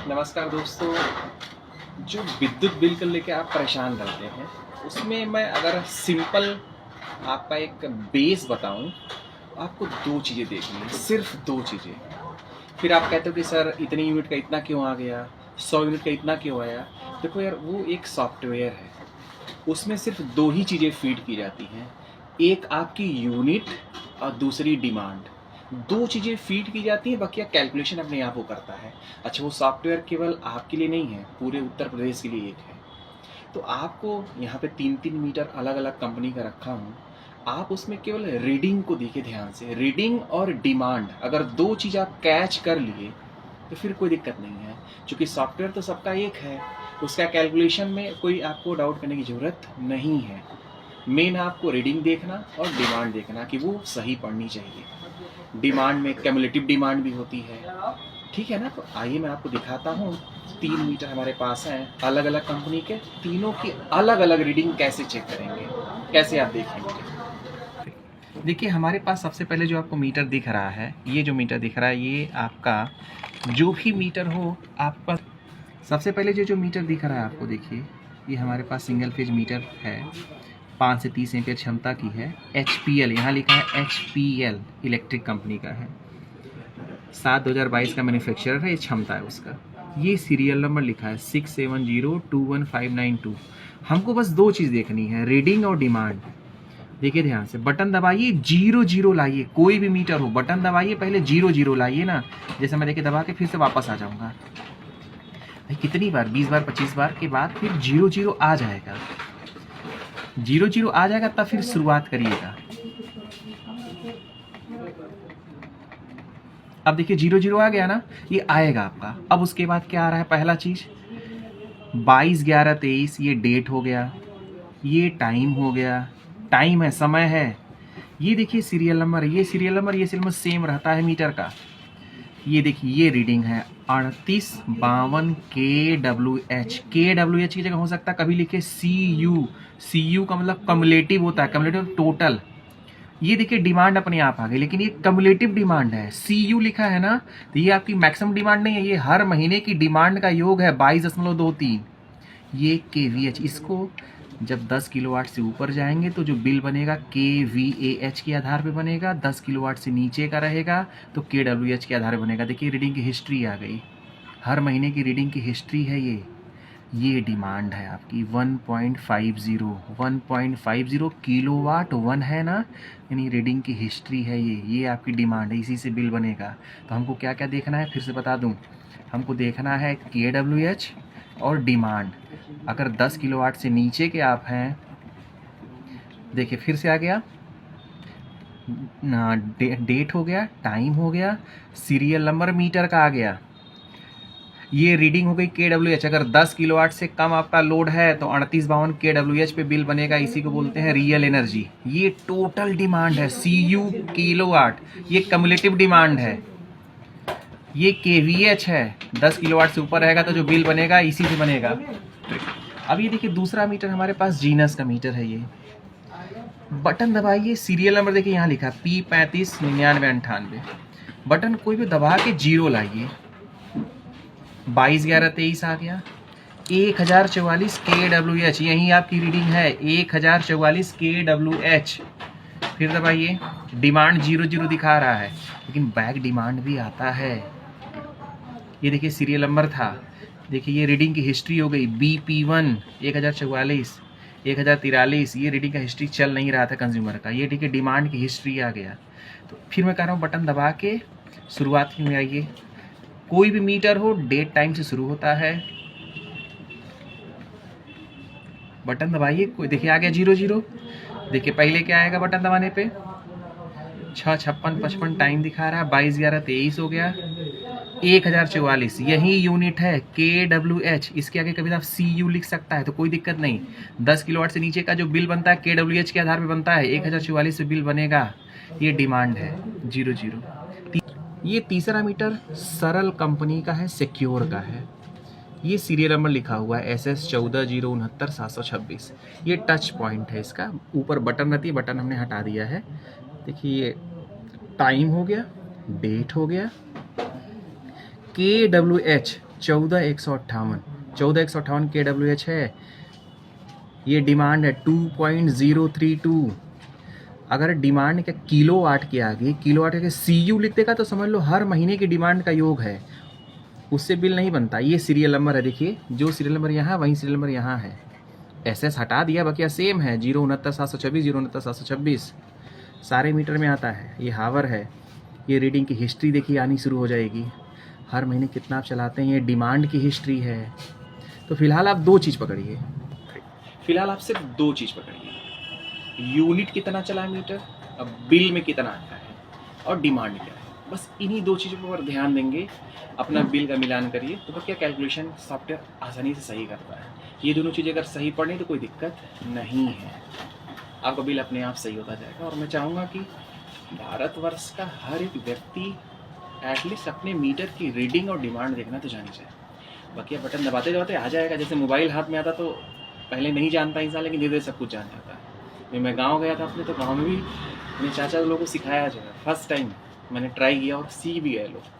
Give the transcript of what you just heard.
नमस्कार दोस्तों। जो विद्युत बिल को लेके आप परेशान रहते हैं, उसमें मैं अगर सिंपल आपका एक बेस बताऊं, आपको दो चीज़ें देखनी है, सिर्फ दो चीज़ें। फिर आप कहते हो कि सर इतने यूनिट का इतना क्यों आ गया, 100 यूनिट का इतना क्यों आया। देखो यार, वो एक सॉफ्टवेयर है, उसमें सिर्फ दो ही चीज़ें फीड की जाती हैं, एक आपकी यूनिट और दूसरी डिमांड। दो चीज़ें फीड की जाती हैं, बाकी कैलकुलेशन अपने आप वो करता है। अच्छा, वो सॉफ्टवेयर केवल आपके लिए नहीं है, पूरे उत्तर प्रदेश के लिए एक है। तो आपको यहाँ पे 3-3 मीटर अलग अलग कंपनी का रखा हूँ। आप उसमें केवल रीडिंग को देखिए ध्यान से, रीडिंग और डिमांड, अगर दो चीज़ आप कैच कर लिए तो फिर कोई दिक्कत नहीं है। क्योंकि सॉफ्टवेयर तो सबका एक है, उसका कैलकुलेशन में कोई आपको डाउट करने की ज़रूरत नहीं है। मेन आपको रीडिंग देखना और डिमांड देखना कि वो सही पड़नी चाहिए। डिमांड में क्यूमुलेटिव डिमांड भी होती है, ठीक है ना। तो आइए मैं आपको दिखाता हूँ। 3 मीटर हमारे पास हैं अलग अलग कंपनी के, तीनों की अलग अलग रीडिंग कैसे चेक करेंगे, कैसे आप देखेंगे। देखिए, हमारे पास सबसे पहले जो आपको मीटर दिख रहा है, ये जो मीटर दिख रहा है, ये आपका जो भी मीटर हो आपका। सबसे पहले जो मीटर दिख रहा है आपको, देखिए ये हमारे पास सिंगल फेज मीटर है, 5 से 30 एम्पियर क्षमता की है। HPL यहाँ लिखा है, HPL इलेक्ट्रिक कंपनी का है, 7/2022 का मैन्युफैक्चरर है, ये क्षमता है उसका। ये सीरियल नंबर लिखा है 67021592। हमको बस दो चीज़ देखनी है, रीडिंग और डिमांड। देखिए ध्यान से, बटन दबाइए, 0 0 लाइए। कोई भी मीटर हो, बटन दबाइए, पहले 0 0 लाइए ना। जैसे मैं देखिए दबा के फिर से वापस आ जाऊंगा भाई, कितनी बार, 20 बार 25 बार के बाद फिर 0 0 आ जाएगा। 0 0 आ जाएगा तब फिर शुरुआत करिएगा। अब देखिए 0 0 आ गया ना, ये आएगा आपका। अब उसके बाद क्या आ रहा है, पहला चीज 22/11/23, ये डेट हो गया, ये टाइम हो गया, टाइम है, समय है। ये देखिए सीरियल नंबर, ये सीरियल नंबर, ये सीरियल नंबर सेम रहता है मीटर का। ये देखिए ये रीडिंग है 3852 KWH। KWH की जगह हो सकता है कभी लिखे CU। CU का मतलब कम्युलेटिव होता है, कम्युलेटिव टोटल। ये देखिए डिमांड अपने आप आ गई, लेकिन ये कम्युलेटिव डिमांड है। CU लिखा है ना, तो ये आपकी मैक्सिमम डिमांड नहीं है, ये हर महीने की डिमांड का योग है 22.23। ये KVH, इसको जब 10 किलोवाट से ऊपर जाएंगे तो जो बिल बनेगा KVAH के आधार पे बनेगा, 10 किलोवाट से नीचे का रहेगा तो KWH के आधार पे बनेगा। देखिए रीडिंग की हिस्ट्री आ गई, हर महीने की रीडिंग की हिस्ट्री है ये डिमांड है आपकी 1.50 किलोवाट 1 है ना, यानी रीडिंग की हिस्ट्री है ये आपकी डिमांड है, इसी से बिल बनेगा। तो हमको क्या क्या देखना है, फिर से बता दूं, हमको देखना है KWH और डिमांड। अगर 10 किलोवाट से नीचे के आप हैं, देखिए फिर से आ गया ना, डेट हो गया, टाइम हो गया, सीरियल नंबर मीटर का आ गया, ये रीडिंग हो गई KWH। अगर 10 किलोवाट से कम आपका लोड है तो 3852 KWH पे बिल बनेगा, इसी को बोलते हैं रियल एनर्जी। ये टोटल डिमांड है, CU किलोवाट, ये कम्युलेटिव डिमांड है। ये KVH है, 10 किलोवाट से ऊपर रहेगा तो जो बिल बनेगा इसी से बनेगा। अब ये देखिए दूसरा मीटर हमारे पास जीनस का मीटर है, ये बटन दबाइए, सीरियल नंबर देखिए यहाँ लिखा P359998। बटन कोई भी दबा के 0 लाइए, 22/11/23 आ गया, 1044 KWH, यही आपकी रीडिंग है 1044 KWH। फिर दबाइए, डिमांड 0 0 दिखा रहा है, लेकिन बैक डिमांड भी आता है। ये देखिए सीरियल नंबर था, देखिए ये रीडिंग की हिस्ट्री हो गई BP1 1044 1043, ये रीडिंग का हिस्ट्री चल नहीं रहा था कंज्यूमर का। ये ठीक है, डिमांड की हिस्ट्री आ गया। तो फिर मैं कह रहा हूँ बटन दबा के शुरुआत में आइए, कोई भी मीटर हो डेट टाइम से शुरू होता है, बटन दबाइए, कोई देखिए आ गया 0 0। देखिए पहले क्या आएगा बटन दबाने पे, 6:56:55 टाइम दिखा रहा है, 22/11/23 हो गया, 1044 यही यूनिट है KWH। इसके आगे कभी आप CU लिख सकता है तो कोई दिक्कत नहीं। 10 किलोवाट से नीचे का जो बिल बनता है KWH के आधार पे बनता है, 1044 से बिल बनेगा। ये डिमांड है 0 0। ये तीसरा मीटर सरल कंपनी का है, सिक्योर का है, ये सीरियल नंबर लिखा हुआ है SS 14069726। ये टच पॉइंट है, इसका ऊपर बटन रहती है, बटन हमने हटा दिया है। देखिए ये टाइम हो गया, डेट हो गया, KWH 14158, 14158 KWH है। ये डिमांड है 2.032। अगर डिमांड के किलोवाट के आगे किलोवाट के CU लिख देगा तो समझ लो हर महीने की डिमांड का योग है, उससे बिल नहीं बनता। ये सीरियल नंबर है, देखिए जो सीरियल नंबर यहाँ वही सीरियल नंबर यहाँ है। SS हटा दिया, बकिया सेम है 069,726 069,726 सारे मीटर में आता है। ये हावर है। ये रीडिंग की हिस्ट्री देखिए आनी शुरू हो जाएगी, हर महीने कितना आप चलाते हैं, ये डिमांड की हिस्ट्री है। तो फिलहाल आप दो चीज़ पकड़िए, फिलहाल आप सिर्फ दो चीज़ पकड़िए, यूनिट कितना चला है मीटर, अब बिल में कितना आता है, और डिमांड क्या है। बस इन्हीं दो चीज़ों पर ध्यान देंगे, अपना बिल का मिलान करिए तो क्या कैलकुलेशन सॉफ्टवेयर आसानी से सही करता है। ये दोनों चीज़ें अगर सही पड़े तो कोई दिक्कत नहीं है, आपका बिल अपने आप सही होता जाएगा। और मैं चाहूँगा कि भारतवर्ष का हर एक व्यक्ति एटलीस्ट अपने मीटर की रीडिंग और डिमांड देखना तो जानी चाहिए। बाकी आप बटन दबाते दबाते आ जाएगा, जैसे मोबाइल हाथ में आता तो पहले नहीं जानता इंसान, लेकिन धीरे धीरे सब कुछ जान जाता है। मैं गांव गया था अपने, तो गांव में भी अपने चाचा लोगों को सिखाया जो है, फर्स्ट टाइम मैंने ट्राई किया और सीख भी गए लोग।